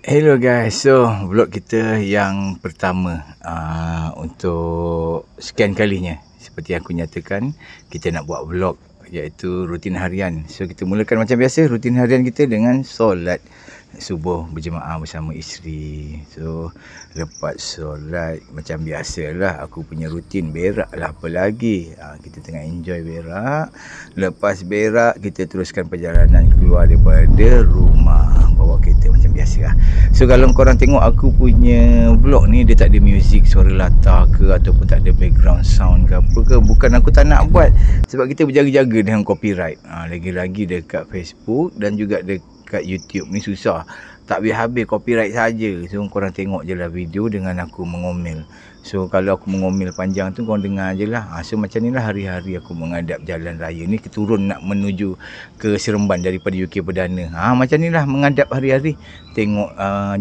Hello guys, so vlog kita yang pertama untuk sekian kalinya. Seperti aku nyatakan, kita nak buat vlog iaitu rutin harian. So kita mulakan macam biasa rutin harian kita dengan solat subuh berjemaah bersama isteri. So lepas solat macam biasalah aku punya rutin berak lah, apa lagi. Kita tengah enjoy berak. Lepas berak kita teruskan perjalanan keluar daripada rumah, bawa kereta macam biasa lah. So kalau korang tengok aku punya vlog ni, dia tak ada music, suara latar ke ataupun tak ada background sound ke apa ke, bukan aku tak nak buat, sebab kita berjaga-jaga dengan copyright. Lagi-lagi dekat Facebook dan juga dekat YouTube ni susah, tak habis-habis copyright saja. So korang tengok je lah video dengan aku mengomel. So kalau aku mengomel panjang tu korang dengar je lah. So macam ni lah hari-hari aku menghadap jalan raya ni, keturun nak menuju ke Seremban daripada UK Perdana. Macam ni lah menghadap hari-hari. Tengok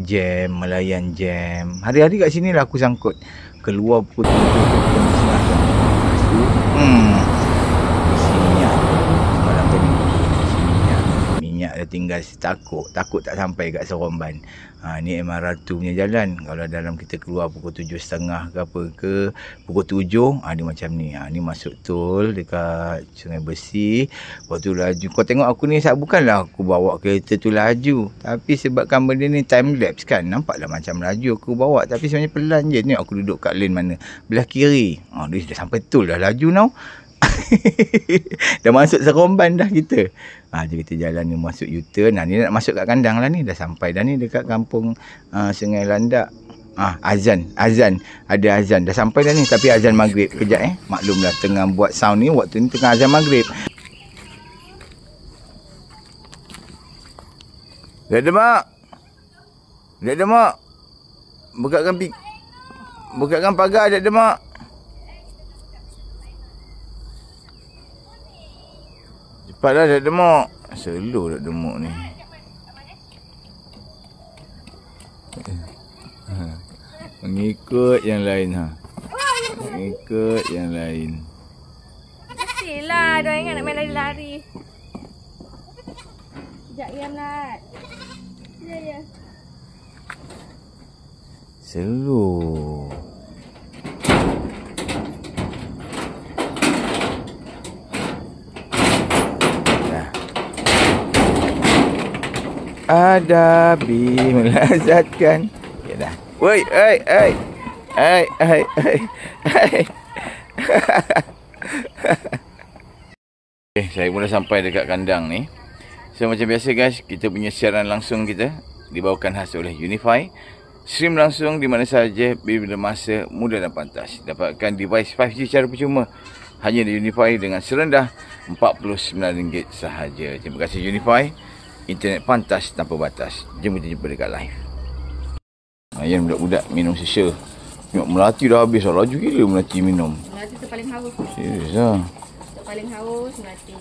jam, melayan jam. Hari-hari kat sini lah aku sangkut. Keluar pukul 7 pukul 9. Isi minyak. Semalam tadi isi minyak dah tinggal takut tak sampai kat Seremban. Ni MR2 punya jalan. Kalau dalam kita keluar pukul 7.30 ke apa ke, pukul 7 dia macam ni. Ni masuk tol dekat Sungai Besi. Lepas tu laju. Kau tengok aku ni, bukanlah aku bawa kereta tu laju, tapi sebabkan benda ni time lapse kan, nampaklah macam laju aku bawa, tapi sebenarnya pelan je. Ni aku duduk kat lane mana? Belah kiri. Dia dah sampai tol dah laju now. Dah masuk Seremban dah kita. Jadi kita jalan ni masuk U-turn. Ni nak masuk kat kandang lah ni. Dah sampai dah ni dekat kampung Sungai Landak. Azan. Ada azan. Dah sampai dah ni. Tapi azan maghrib. Kejap maklumlah tengah buat sound ni, waktu ni tengah azan maghrib. Dah ada mak. Bukakan pagar. Dah ada mak. Cepatlah, dah demok. Slow dah demok ni. Mengikut yang lain Mengikut yang lain. Mestilah dia ingat nak main lari-lari. Sekejap ya Nat. Ya. Slow. Adabi melazatkan. Ya dah. Woi, saya mula sampai dekat kandang ni. So macam biasa guys, kita punya siaran langsung kita dibawakan khas oleh Unify. Stream langsung di mana sahaja, bila masa, mudah dan pantas. Dapatkan device 5G secara percuma hanya di Unify dengan serendah RM49 sahaja. Terima kasih Unify. Internet pantas tanpa batas. Jom kita jumpa dekat live. Yang budak-budak minum sisa. Tengok melati dah habis lah. Laju gila melati minum. Melati tu paling haus. Serius lah. Paling haus melati.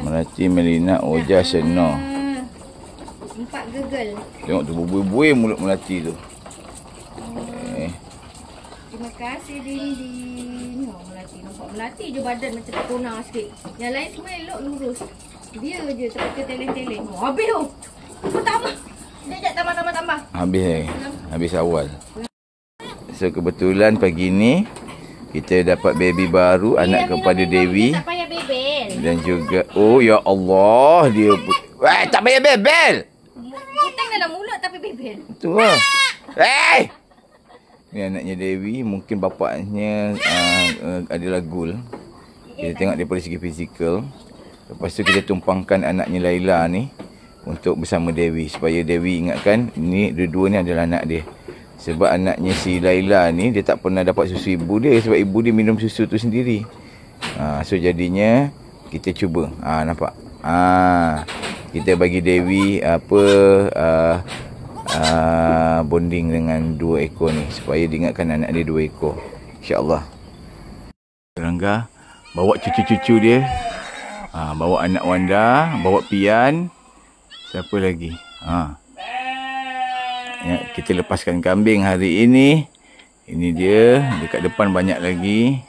Melati, Melina, Oja, Seno. 4 gegel. Tengok tu berbuih-buih mulut melati tu. Terima kasih Dinding. Melati je badan macam tak tonang sikit. Yang lain semua elok lurus. Dia je terpaksa teleng-teleng. Habis tu. Tambah. Sekejap tambah. Habis awal. So kebetulan pagi ni kita dapat baby baru, anak kepada Dewi. Tak payah bebel. Dan juga, oh ya Allah, dia tak payah bebel. Hutang dalam mulut tapi bebel. Tu lah. Ni anaknya Dewi, mungkin bapaknya adalah Gul. Kita tengok daripada segi fizikal. Lepas tu kita tumpangkan anaknya Laila ni untuk bersama Dewi, supaya Dewi ingatkan ni dua-dua ni adalah anak dia. Sebab anaknya si Laila ni, dia tak pernah dapat susu ibu dia, sebab ibu dia minum susu tu sendiri. So jadinya kita cuba. Nampak? Kita bagi Dewi bonding dengan 2 ekor ni, supaya diingatkan anak dia 2 ekor. InsyaAllah. Serangga bawa cucu-cucu dia. Bawa anak Wanda, bawa Pian. Siapa lagi? Kita lepaskan kambing hari ini. Ini dia. Dekat depan banyak lagi.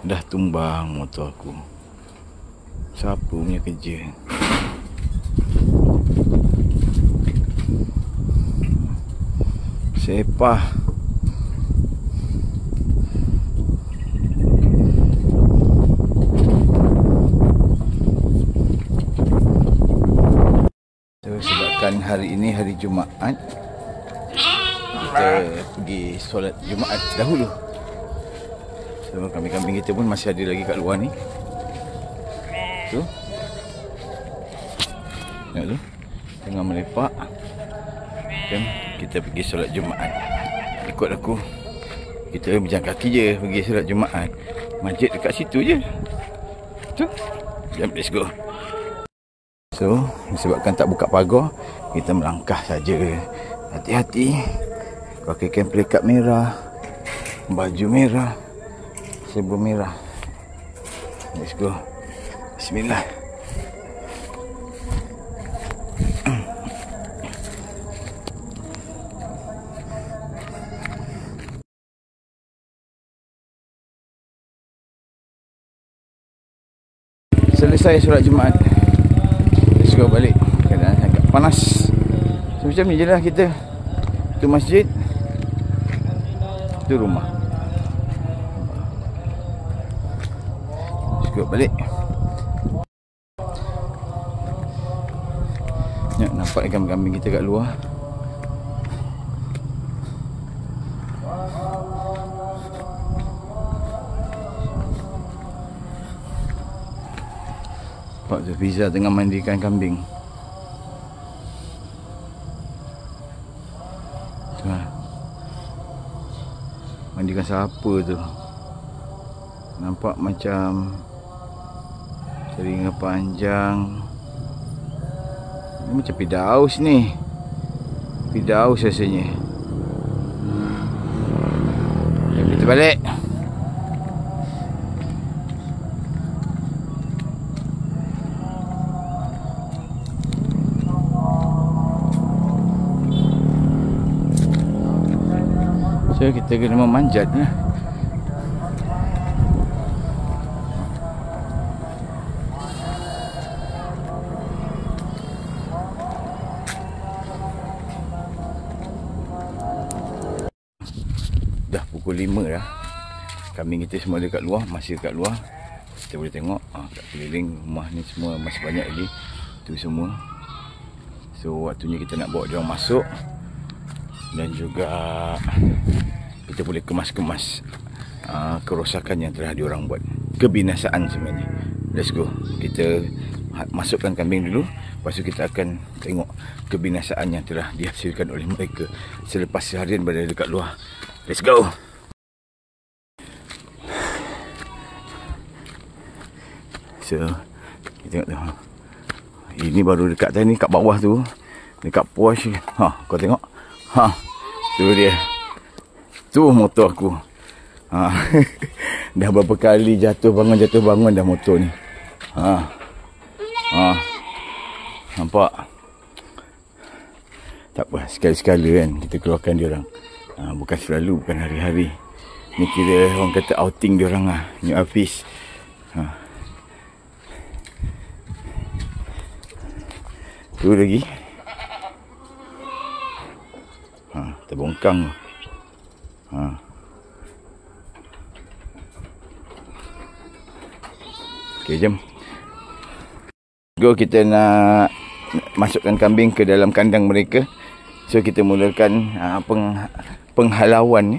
Dah tumbang motor aku. Siapa punya kerja? Sepah. So, sebabkan hari ini hari Jumaat, kita pergi solat Jumaat dahulu. So, kambing-kambing kita pun masih ada lagi kat luar ni. Tu. Tengok tu. Tengah melepak. Jom kita pergi solat Jumaat. Ikut aku. Kita berjalan kaki je pergi solat Jumaat. Masjid dekat situ je. Tu. Jom, let's go. So, disebabkan tak buka pagar, kita melangkah saja. Hati-hati. Pakaikan pelikat merah, baju merah, serba merah. Let's go. Bismillah. Selesai solat Jumaat. Let's go balik. Keadaan agak panas. So, macam ni je lah kita. Itu masjid, itu rumah. Let's go balik. Ya, nampak kambing-kambing kita kat luar. Pak Zafiza tengah mandikan kambing. Tengah mandikan siapa tu? Nampak macam telinga panjang. Ini macam Firdaus ni. Firdaus rasanya. Jom kita balik. So kita kena memanjat lah. Dah pukul 5 dah. Kambing kita semua dekat luar, masih dekat luar. Kita boleh tengok kat keliling rumah ni semua masih banyak lagi. Tu semua. So waktunya kita nak bawa dia orang masuk. Dan juga kita boleh kemas-kemas kerosakan yang telah diorang buat. Kebinasaan sebenarnya. Let's go. Kita masukkan kambing dulu. Lepas tu kita akan tengok kebinasaan yang telah dihasilkan oleh mereka selepas seharian berada dekat luar. Let's go. So, kita tengok tu. Ini baru dekat tadi, kat bawah tu. Dekat Porsche. Kau tengok. Tu dia. Tu motor aku. Dah berapa kali jatuh bangun dah motor ni. Nampak? Tak apa, sekali-sekala kan kita keluarkan dia orang. Bukan selalu, bukan hari-hari. Ni kira orang kata outing dia orang lah. New Hafiz. Tu lagi. Terbongkang. Okey, jom. Go, kita nak masukkan kambing ke dalam kandang mereka. So kita mulakan penghalauan ni.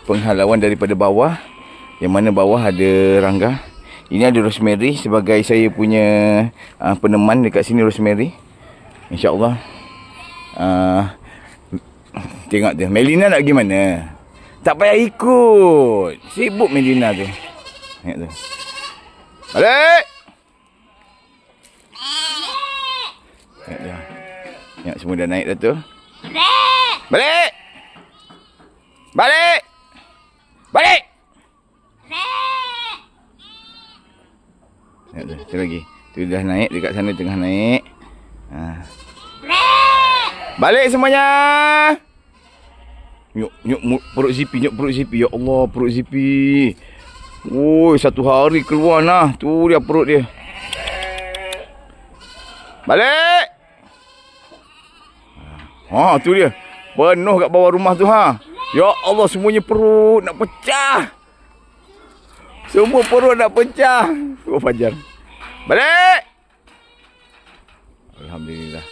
Penghalauan daripada bawah. Yang mana bawah ada rangga. Ini ada rosemary sebagai saya punya peneman dekat sini, rosemary. InsyaAllah. Tengok dia. Melina nak pergi mana? Tak payah ikut. Sibuk Melina tu. Tengok tu. Balik! Tengok dia. Tengok semua dah naik dah tu. Balik! Balik! Balik! Tengok tu. Tu lagi. Tu dah naik dekat sana, tengah naik. Balik semuanya! Nyuk perut Zipi, nyuk perut Zipi. Ya Allah, perut Zipi. Oi, satu hari keluar lah. Tu dia perut dia. Balik. Ha, tu dia. Penuh kat bawah rumah tu ha. Ya Allah, semuanya perut nak pecah. Semua perut nak pecah. Oh, Fajar. Balik. Alhamdulillah.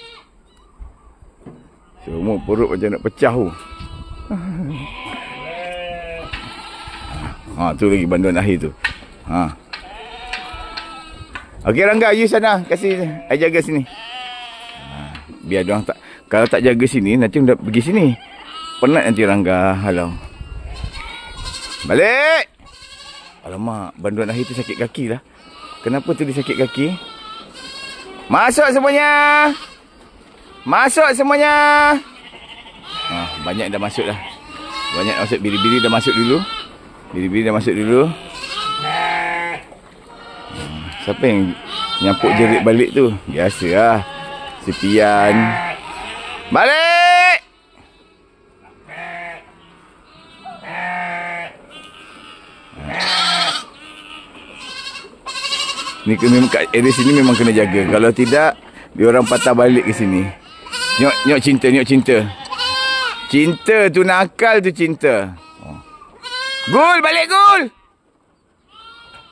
Semua perut macam nak pecah tu. Ha, tu lagi banduan akhir tu. Ha. Okey Rangga, you sana. Kasih I jaga sini. Ha, biar dia orang tak, kalau tak jaga sini nanti dah pergi sini. Penat nanti Rangga. Halau. Balik. Alamak, banduan akhir tu sakit kaki lah. Kenapa tu dia sakit kaki? Masuk semuanya. Masuk semuanya. Ha, banyak dah masuk dah. Banyak masuk, biri-biri dah masuk dulu. Biri-biri dah masuk dulu. Siapa yang nyampuk jerit balik tu? Biasalah. Sepian. Balik! Ni memang kat area sini memang kena jaga. Kalau tidak, dia orang patah balik ke sini. Nyok cinta, nyok cinta. Cinta tu nakal tu cinta. Gul, balik Gul.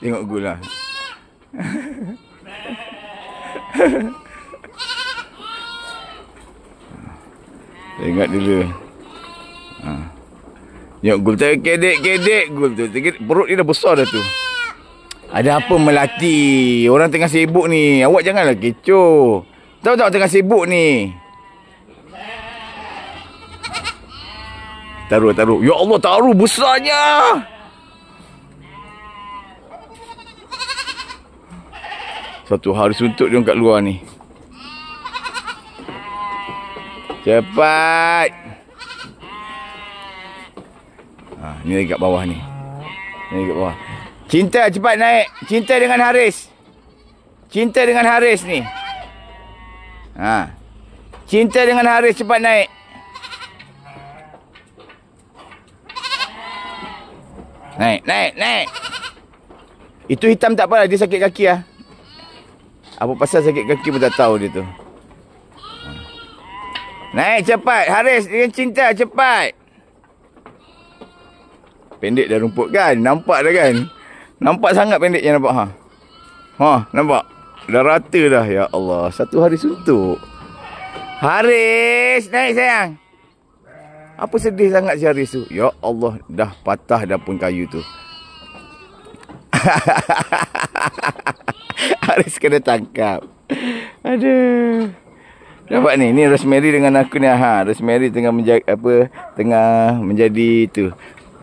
Tengok Gul lah. Tengok dulu. Ha. Tengok Gul tu kedek-kedek Gul tu. Perut dia dah besar dah tu. Ada apa Melati? Orang tengah sibuk ni. Awak janganlah kecoh. Tahu tak tengah sibuk ni? Taruh. Ya Allah, taruh besarnya. Satu hari suntuk dia kat luar ni. Cepat. Ha, ni lagi kat bawah ni. Ni lagi kat bawah. Cinta cepat naik. Cinta dengan Haris. Cinta dengan Haris ni. Ha. Cinta dengan Haris cepat naik. Naik. Itu hitam tak apa, dia sakit kaki lah. Apa pasal sakit kaki pun tak tahu dia tu. Naik cepat. Haris dengan Cinta cepat. Pendek dah rumput kan? Nampak dah kan? Nampak sangat pendeknya nampak ha. Ha, nampak? Dah rata dah. Ya Allah, satu hari suntuk. Haris, naik sayang. Apa sedih sangat si Haris tu? Ya Allah, dah patah dah pun kayu tu. Haris kena tangkap. Aduh. Nampak ni Rosemary dengan aku ni ha. Rosemary tengah tengah menjadi tu.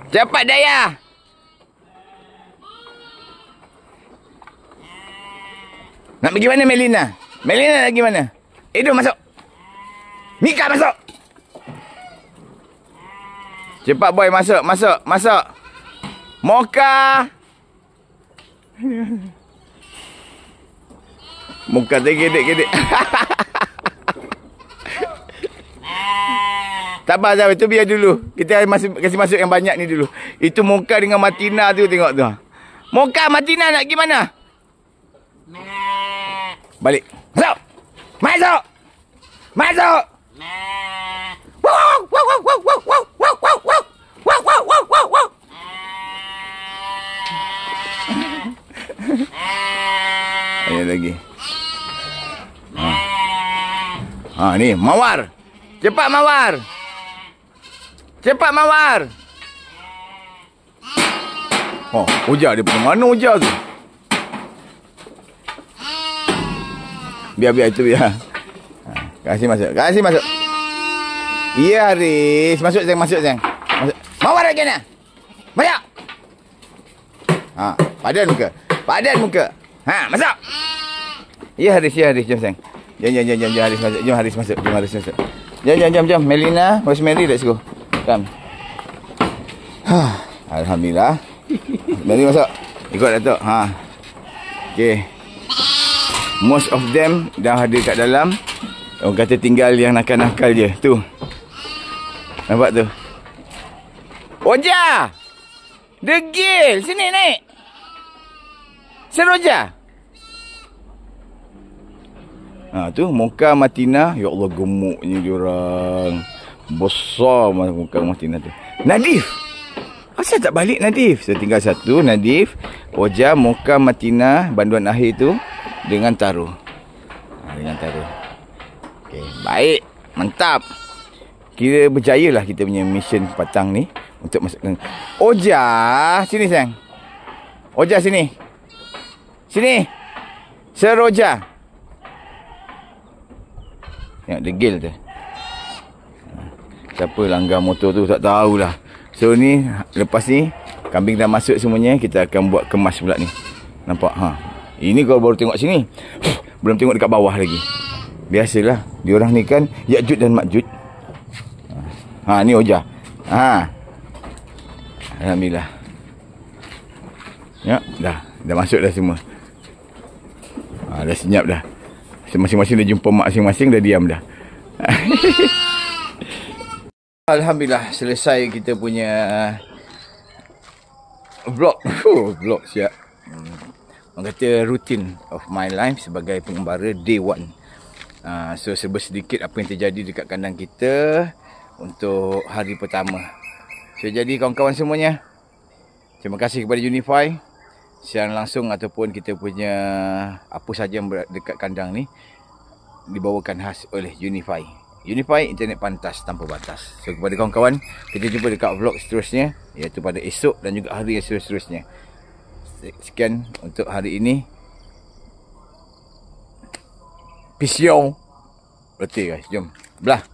Cepat Daya. Nak pergi mana Melina? Melina nak pergi mana? Edo masuk. Mika masuk. Cepat boy, masuk. Moka. Moka gedek-gedek. Tak apa Zah, itu biar dulu. Kita kasih masuk yang banyak ni dulu. Itu Moka dengan Martina tu, tengok tu. Moka, Martina nak pergi mana? Balik. Masuk. Ayo lagi. Ha ni Mawar. Cepat Mawar. Oh, ujar dia pergi mana ujar tu? Biar itu biar. Kasih masuk. Ya Haris, masuk sayang. Masuk. Mawar lagi nak. Masuk. Ha, padan muka. Ha, masuk. Ya Haris, jom sayang. Jom Haris masuk. Jom Haris masuk. Jom. Melina, Rosemary, let's go. Come. Alhamdulillah. Mari masuk. Ikut Datuk. Ha. Okey. Most of them dah ada kat dalam. Orang kata tinggal yang nakal-nakal je. Tu. Nampak tu? Oja! Degil! Sini naik! Seroja. Tu muka Martina. Ya Allah, gemuknya diorang. Besar muka Martina tu. Nadif. Asal tak balik Nadif? So tinggal satu Nadif, Oja, muka Martina, banduan akhir tu dengan Taruh. Dengan Taruh. Okey, baik. Mantap. Kira berjaya lah kita punya mission petang ni untuk masukkan. Oja, sini sayang. Oja sini. Sini. Seroja. Tengok degil tu. Siapa langgar motor tu tak tahulah. So ni lepas ni kambing dah masuk semuanya, kita akan buat kemas pula ni. Nampak ha. Ini kau baru tengok sini. Belum tengok dekat bawah lagi. Biasalah, diorang ni kan Ya'juj dan Ma'juj. Ha ni Oja. Ha. Alhamdulillah. Ya, dah masuk dah semua. Dah senyap dah. Masing-masing dah jumpa mak masing-masing, dah diam dah. Alhamdulillah, selesai kita punya vlog. Vlog siap. Orang kata routine of my life sebagai pengembara day 1. So serba sedikit apa yang terjadi dekat kandang kita untuk hari pertama. So jadi kawan-kawan semuanya, terima kasih kepada Unify siaran langsung ataupun kita punya apa saja yang dekat kandang ni dibawakan khas oleh Unify. Unify, internet pantas tanpa batas. So kepada kawan-kawan, kita jumpa dekat vlog seterusnya, iaitu pada esok dan juga hari yang seterusnya. Sekian untuk hari ini. Peace out. Berarti guys, jom belah.